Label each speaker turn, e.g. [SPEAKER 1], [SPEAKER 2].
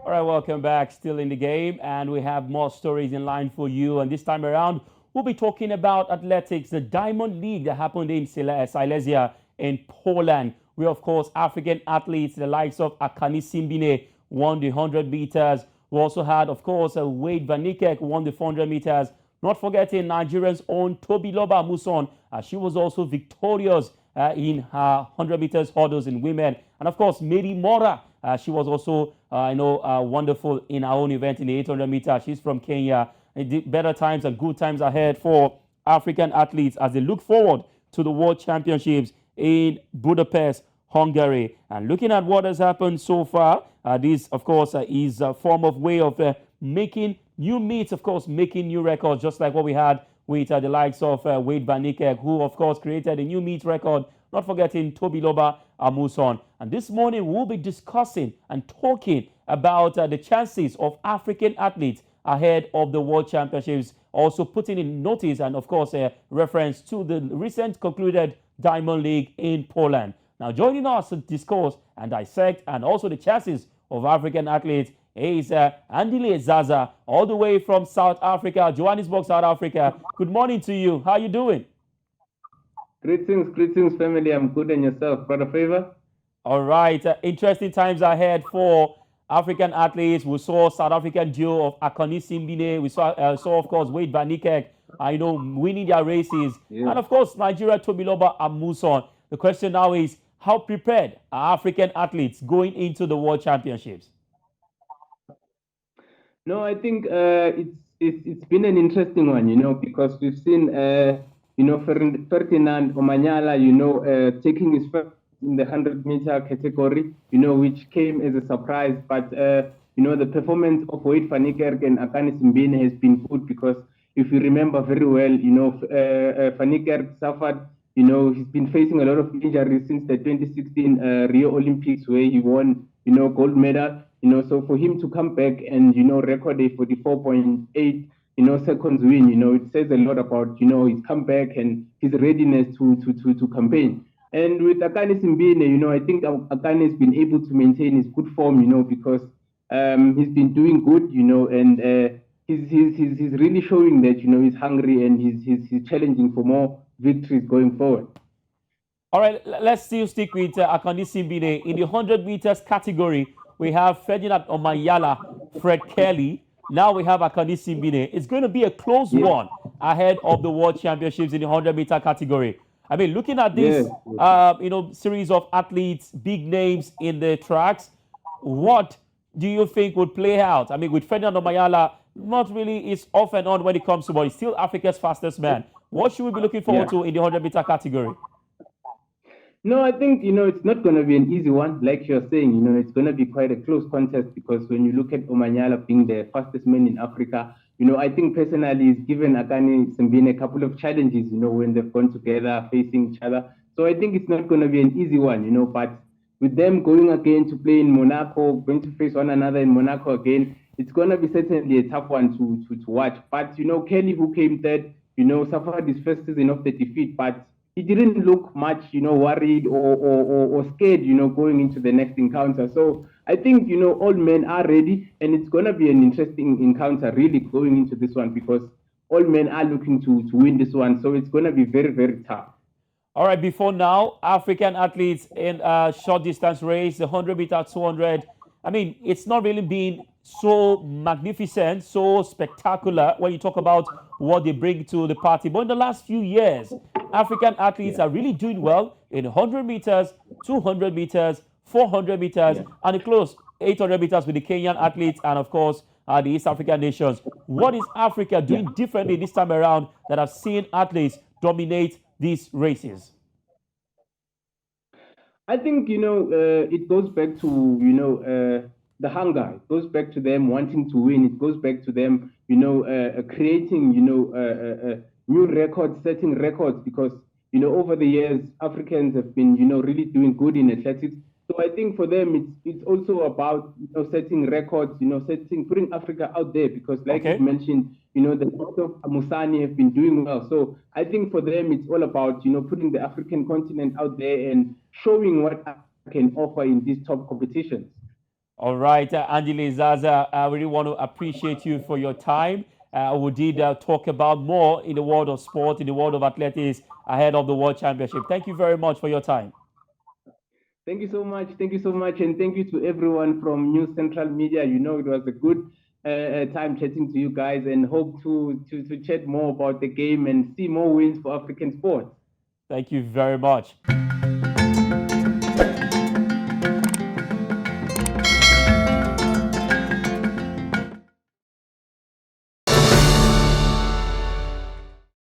[SPEAKER 1] All right, welcome back. Still in the game, and we have more stories in line for you. And this time around, we'll be talking about athletics, the Diamond League that happened in Silesia in Poland, where, of course, African athletes, the likes of Akani Simbine, won the 100 meters. We also had, of course, Wade van Niekerk won the 400 meters. Not forgetting Nigeria's own Tobiloba Amusan. She was also victorious in her 100 meters hurdles in women. And, of course, Mary Moraa. She was also, wonderful in her own event in the 800 meters. She's from Kenya. Better times and good times ahead for African athletes as they look forward to the World Championships in Budapest, Hungary. And looking at what has happened so far, this, of course, is a form of way of making new meets, of course, making new records, just like what we had with the likes of Wade van Niekerk, who, of course, created a new meet record. Not forgetting Tobiloba Amusan. And this morning, we'll be discussing and talking about the chances of African athletes ahead of the World Championships. Also putting in notice and, of course, a reference to the recent concluded Diamond League in Poland. Now, joining us to discuss and dissect and also the chances of African athletes is Andile Dladla, all the way from South Africa, Johannesburg, South Africa. Good morning to you. How are you doing?
[SPEAKER 2] Greetings, family. I'm good, and yourself, brother Favor?
[SPEAKER 1] All right. Interesting times ahead for African athletes. We saw South African duo of Akani Simbine. We saw, of course, Wade van Niekerk, winning their races. Yeah. And, of course, Nigeria Tobiloba Amusan. The question now is, how prepared are African athletes going into the World Championships?
[SPEAKER 2] No, I think it's been an interesting one, because we've seen Ferdinand Omanyala, taking his first in the 100-meter category, which came as a surprise. But, the performance of Wade van Niekerk and Akani Simbine has been good because if you remember very well, van Niekerk suffered, he's been facing a lot of injuries since the 2016 Rio Olympics where he won, gold medal. So for him to come back and, record a 44.8 seconds win, it says a lot about, his comeback and his readiness to campaign. And with Akani Simbine, I think Akani has been able to maintain his good form, because he's been doing good, and he's really showing that, he's hungry and he's challenging for more victories going forward.
[SPEAKER 1] All right, let's still stick with Akani Simbine. In the 100 meters category, we have Ferdinand Omanyala, Fred Kerley. Now we have Akani Simbine. It's going to be a close one ahead of the World Championships in the 100-meter category. I mean, looking at this, series of athletes, big names in the tracks, what do you think would play out? I mean, with Ferdinand Omanyala, not really is off and on when it comes to, but he's still Africa's fastest man. What should we be looking forward to in the 100-meter category?
[SPEAKER 2] No, I think, it's not going to be an easy one. Like you're saying, it's going to be quite a close contest because when you look at Omanyala being the fastest man in Africa, I think personally he's given Akani Simbine a couple of challenges, when they've gone together, facing each other. So I think it's not going to be an easy one, but with them going again to play in Monaco, going to face one another in Monaco again, it's going to be certainly a tough one to watch. But, Kerley, who came third, suffered his first season of the defeat, but he didn't look much, worried or scared, going into the next encounter. So I think, all men are ready, and it's going to be an interesting encounter really going into this one because all men are looking to win this one. So it's going to be very, very tough.
[SPEAKER 1] All right, before now, African athletes in a short distance race, the 100 meter, 200. I mean, it's not really been so magnificent, so spectacular when you talk about what they bring to the party. But in the last few years, African athletes are really doing well in 100 meters, 200 meters, 400 meters, and the close 800 meters with the Kenyan athletes and, of course, the East African nations. What is Africa doing differently this time around that have seen athletes dominate these races?
[SPEAKER 2] I think, it goes back to, the hunger. It goes back to them wanting to win. It goes back to them, creating, new records, setting records, because, over the years, Africans have been, really doing good in athletics. So I think for them, it's also about, setting records, putting Africa out there, because like you mentioned, the likes of Amusan have been doing well. So I think for them, it's all about, putting the African continent out there and showing what Africa can offer in these top competitions.
[SPEAKER 1] All right, Andile Dladla, I really want to appreciate you for your time. We did talk about more in the world of sport, in the world of athletics ahead of the World Championship. Thank you very much for your time.
[SPEAKER 2] Thank you so much. Thank you so much. And thank you to everyone from News Central Media. You know, it was a good time chatting to you guys, and hope to chat more about the game and see more wins for African sports.
[SPEAKER 1] Thank you very much.